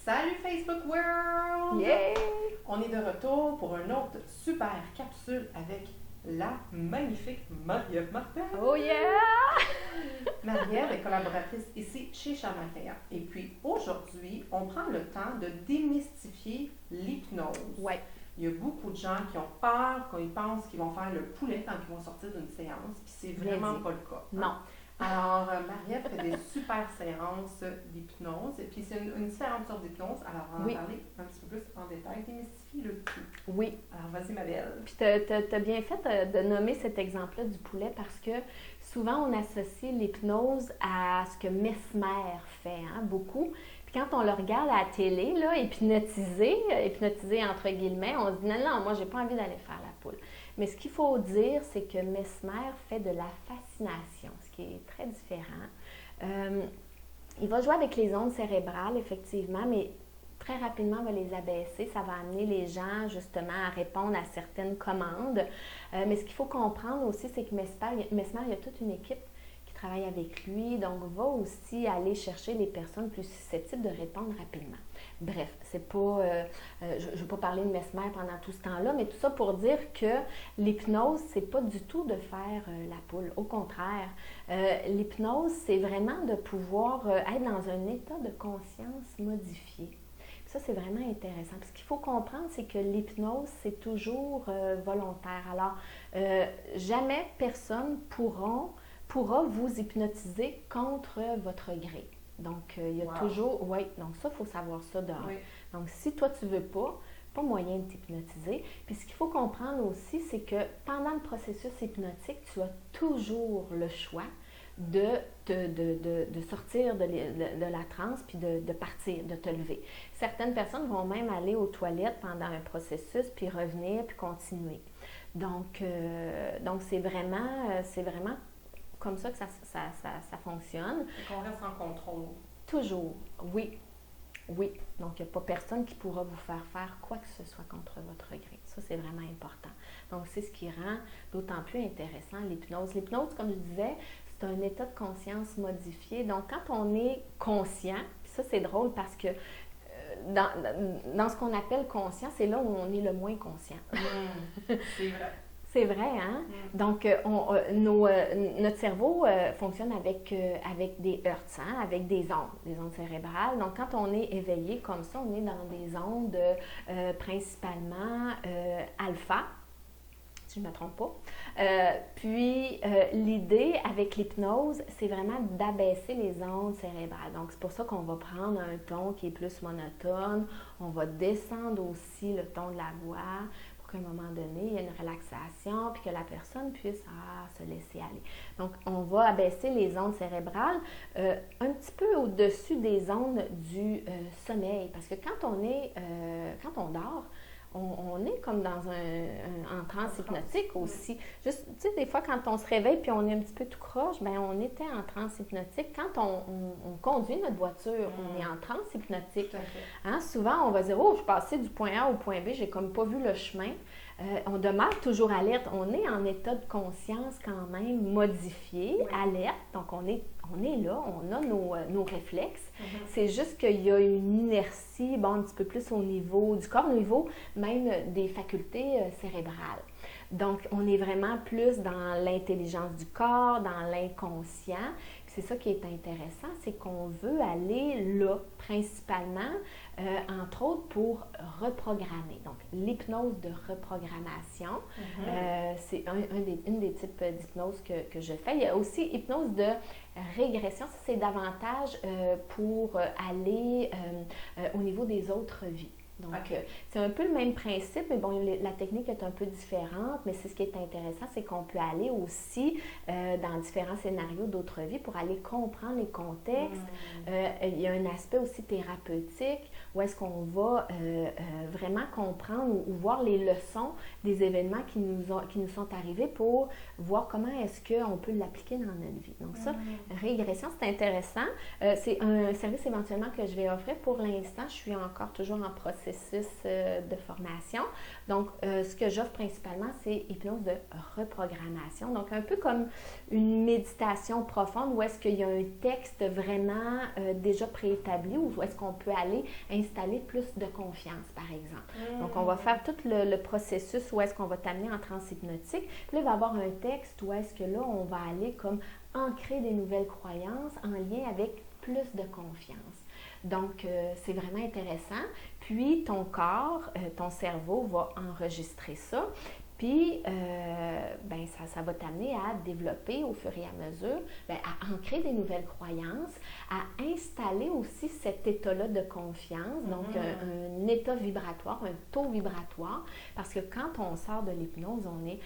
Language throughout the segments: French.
Salut Facebook World! Yay! On est de retour pour une autre super capsule avec la magnifique Marie-Ève Martin. Oh yeah! Marie-Ève est collaboratrice ici chez Charmatéa. Et puis aujourd'hui, on prend le temps de démystifier l'hypnose. Ouais. Il y a beaucoup de gens qui ont peur, quand ils pensent qu'ils vont faire le poulet quand ils vont sortir d'une séance, puis c'est Bien vraiment dit. pas le cas. Non. Alors, Marie-Ève fait des super séances d'hypnose, et puis c'est une différente sorte d'hypnose. Alors, on va en parler un petit peu plus en détail, démystifier le tout. Oui. Alors, vas-y, ma belle. Puis t'as bien fait de nommer cet exemple-là du poulet parce que souvent on associe l'hypnose à ce que Mesmer fait, hein, beaucoup. Puis quand on le regarde à la télé, là, hypnotisé entre guillemets, on se dit non, moi j'ai pas envie d'aller faire la poule. Mais ce qu'il faut dire, c'est que Mesmer fait de la fascination, ce qui est très différent. Il va jouer avec les ondes cérébrales, effectivement, mais très rapidement, on va les abaisser. Ça va amener les gens, justement, à répondre à certaines commandes. Mais ce qu'il faut comprendre aussi, c'est que Mesmer, il y a toute une équipe qui travaille avec lui, donc va aussi aller chercher les personnes plus susceptibles de répondre rapidement. Bref, c'est pas, je ne vais pas parler de Mesmer pendant tout ce temps-là, mais tout ça pour dire que l'hypnose, c'est pas du tout de faire la poule. Au contraire, l'hypnose, c'est vraiment de pouvoir être dans un état de conscience modifié. Ça, c'est vraiment intéressant. Puis ce qu'il faut comprendre, c'est que l'hypnose, c'est toujours volontaire. Alors, jamais personne pourra vous hypnotiser contre votre gré. Donc, il y a toujours... Oui, donc ça, il faut savoir ça dehors. Oui. Donc, si toi, tu ne veux pas moyen de t'hypnotiser. Puis ce qu'il faut comprendre aussi, c'est que pendant le processus hypnotique, tu as toujours le choix de sortir de la transe puis de partir, de te lever. Certaines personnes vont même aller aux toilettes pendant un processus puis revenir puis continuer. Donc c'est vraiment comme ça que ça fonctionne. Et qu'on reste en contrôle. Toujours, oui. Oui, donc il n'y a pas personne qui pourra vous faire quoi que ce soit contre votre gré. Ça, c'est vraiment important. Donc, c'est ce qui rend d'autant plus intéressant l'hypnose. L'hypnose, comme je disais, c'est un état de conscience modifié. Donc, quand on est conscient, puis ça, c'est drôle parce que dans ce qu'on appelle conscient, c'est là où on est le moins conscient. C'est vrai. C'est vrai, hein? Donc, notre cerveau fonctionne avec des hertz, hein? Avec des ondes cérébrales. Donc, quand on est éveillé comme ça, on est dans des ondes principalement alpha, si je ne me trompe pas. Puis, l'idée avec l'hypnose, c'est vraiment d'abaisser les ondes cérébrales. Donc, c'est pour ça qu'on va prendre un ton qui est plus monotone. On va descendre aussi le ton de la voix. À un moment donné, il y a une relaxation, puis que la personne puisse se laisser aller. Donc, on va abaisser les ondes cérébrales un petit peu au-dessus des ondes du sommeil. Parce que quand on dort, on est comme dans en transe hypnotique aussi. Juste, tu sais, des fois, quand on se réveille puis on est un petit peu tout croche, bien, on était en transe hypnotique. Quand on conduit notre voiture, on est en transe hypnotique. Hein? Souvent, on va dire, oh, je suis passée du point A au point B, j'ai comme pas vu le chemin. On demeure toujours alerte. On est en état de conscience quand même modifié, alerte. Donc, on est là, on a nos réflexes. C'est juste qu'il y a une inertie, un petit peu plus au niveau du corps, au niveau même des facultés cérébrales. Donc, on est vraiment plus dans l'intelligence du corps, dans l'inconscient. C'est ça qui est intéressant, c'est qu'on veut aller là, principalement, entre autres, pour reprogrammer. Donc, l'hypnose de reprogrammation, c'est une des types d'hypnose que je fais. Il y a aussi hypnose de régression. Ça, c'est davantage pour aller au niveau des autres vies. Donc, c'est un peu le même principe, mais bon, la technique est un peu différente, mais c'est ce qui est intéressant, c'est qu'on peut aller aussi dans différents scénarios d'autres vies pour aller comprendre les contextes. Il y a un aspect aussi thérapeutique où est-ce qu'on va vraiment comprendre ou voir les leçons des événements qui nous sont arrivés pour voir comment est-ce qu'on peut l'appliquer dans notre vie. Donc ça, régression, c'est intéressant. C'est un service éventuellement que je vais offrir. Pour l'instant, je suis encore toujours en processus processus de formation. Donc, ce que j'offre principalement, c'est hypnose de reprogrammation. Donc, un peu comme une méditation profonde où est-ce qu'il y a un texte vraiment déjà préétabli ou où est-ce qu'on peut aller installer plus de confiance, par exemple. Donc, on va faire tout le processus où est-ce qu'on va t'amener en transe hypnotique. Puis là, il va y avoir un texte où est-ce que là, on va aller comme ancrer des nouvelles croyances en lien avec plus de confiance. Donc, c'est vraiment intéressant. Puis, ton corps, ton cerveau va enregistrer ça. Puis, ça va t'amener à développer au fur et à mesure, à ancrer des nouvelles croyances, à installer aussi cet état-là de confiance, donc un état vibratoire, un taux vibratoire, parce que quand on sort de l'hypnose, on est,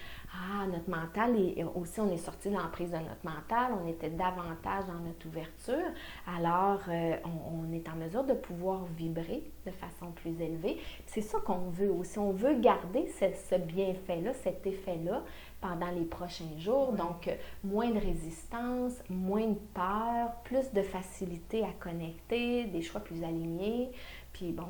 notre mental, et aussi on est sorti de l'emprise de notre mental, on était davantage dans notre ouverture, alors on est en mesure de pouvoir vibrer de façon plus élevée. C'est ça qu'on veut aussi, on veut garder ce bienfait-là, cet effet-là pendant les prochains jours. Donc, moins de résistance, moins de peur, plus de facilité à connecter, des choix plus alignés. Puis bon,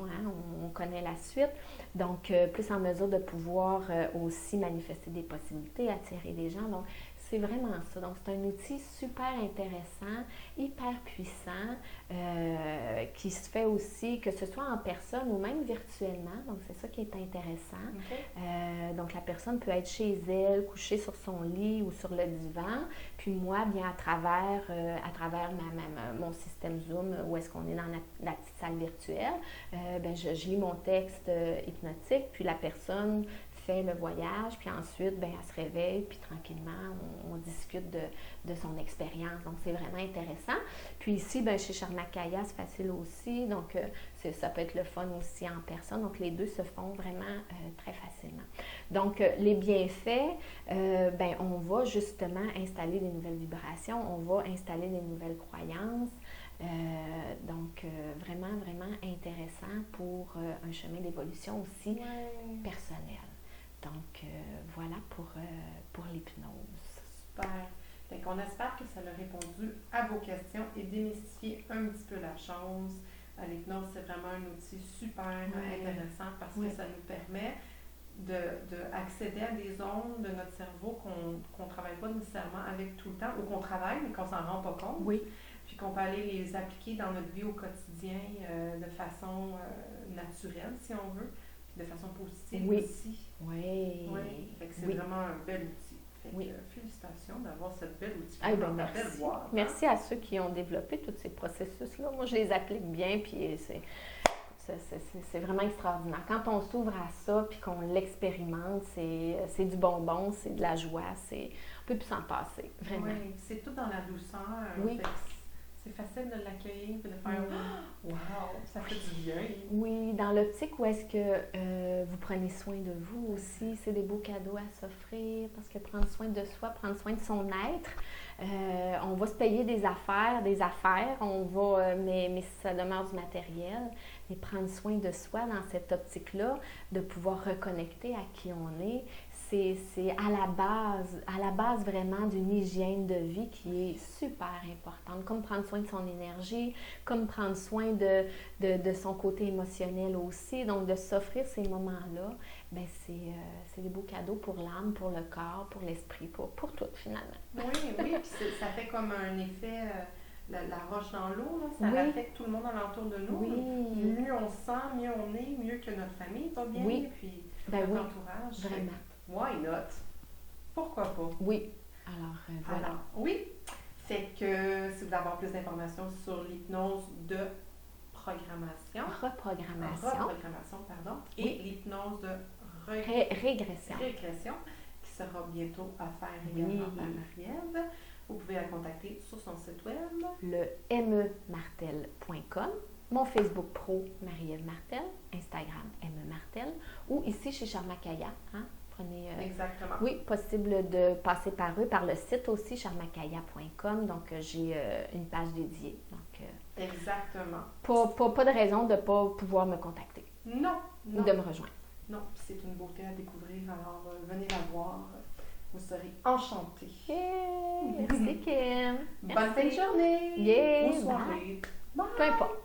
on connaît la suite. Donc, plus en mesure de pouvoir aussi manifester des possibilités, attirer des gens. Donc, c'est vraiment ça. Donc, c'est un outil super intéressant, hyper puissant, qui se fait aussi, que ce soit en personne ou même virtuellement. Donc, c'est ça qui est intéressant. Okay. Donc, la personne peut être chez elle, couchée sur son lit ou sur le divan. Puis moi, bien à travers mon système Zoom, où est-ce qu'on est dans la petite salle virtuelle, je lis mon texte hypnotique, puis la personne fait le voyage, puis ensuite, elle se réveille, puis tranquillement, on discute de son expérience. Donc, c'est vraiment intéressant. Puis ici, chez Charmakaya, c'est facile aussi. Donc, ça peut être le fun aussi en personne. Donc, les deux se font vraiment très facilement. Donc, les bienfaits, on va justement installer des nouvelles vibrations, on va installer des nouvelles croyances. Donc, vraiment, vraiment intéressant pour un chemin d'évolution aussi personnel. Donc, voilà pour l'hypnose. Super. Donc, on espère que ça a répondu à vos questions et démystifié un petit peu la chose. L'hypnose, c'est vraiment un outil super intéressant parce que ça nous permet d'accéder à des zones de notre cerveau qu'on ne travaille pas nécessairement avec tout le temps ou qu'on travaille mais qu'on ne s'en rend pas compte. Oui. Puis qu'on peut aller les appliquer dans notre vie au quotidien de façon naturelle, si on veut, de façon positive aussi. Oui. C'est vraiment un bel outil. Félicitations d'avoir cette belle outil. Merci. Merci à ceux qui ont développé tous ces processus-là. Moi, je les applique bien, puis c'est vraiment extraordinaire. Quand on s'ouvre à ça, puis qu'on l'expérimente, c'est du bonbon, c'est de la joie, on ne peut plus s'en passer, vraiment. Oui, c'est tout dans la douceur. Oui. C'est facile de l'accueillir et de faire « Wow, ça fait du bien! » Oui, dans l'optique où est-ce que vous prenez soin de vous aussi, c'est des beaux cadeaux à s'offrir parce que prendre soin de soi, prendre soin de son être, on va se payer des affaires, on va, mais ça demeure du matériel, mais prendre soin de soi dans cette optique-là, de pouvoir reconnecter à qui on est, c'est à la base vraiment d'une hygiène de vie qui est super importante, comme prendre soin de son énergie, comme prendre soin de son côté émotionnel aussi. Donc, de s'offrir ces moments-là, c'est des beaux cadeaux pour l'âme, pour le corps, pour l'esprit, pour tout finalement. Oui, puis ça fait comme un effet... La roche dans l'eau, ça affecte tout le monde alentour de nous. Mieux on se sent, mieux on est, mieux que notre famille va bien, puis notre entourage. Vraiment. Why not? Pourquoi pas? Oui. Alors, voilà. Alors, oui. Fait que si vous voulez avoir plus d'informations sur l'hypnose de reprogrammation, et l'hypnose de régression, qui sera bientôt à faire également par Marie-Ève. Vous pouvez la contacter sur son site web. Le memartel.com, mon Facebook pro Marie-Ève Martel, Instagram Martel, ou ici chez Charmakaya. Exactement. Oui, possible de passer par eux, par le site aussi, charmakaya.com. Donc, j'ai une page dédiée. Donc, exactement. Pas de raison de ne pas pouvoir me contacter. Non. Ou de me rejoindre. Non, c'est une beauté à découvrir. Alors, venez la voir. Vous serez enchantés. Yeah, merci Kim. Bonne fin de journée. Yeah, ou soirée. Bye. Peu importe.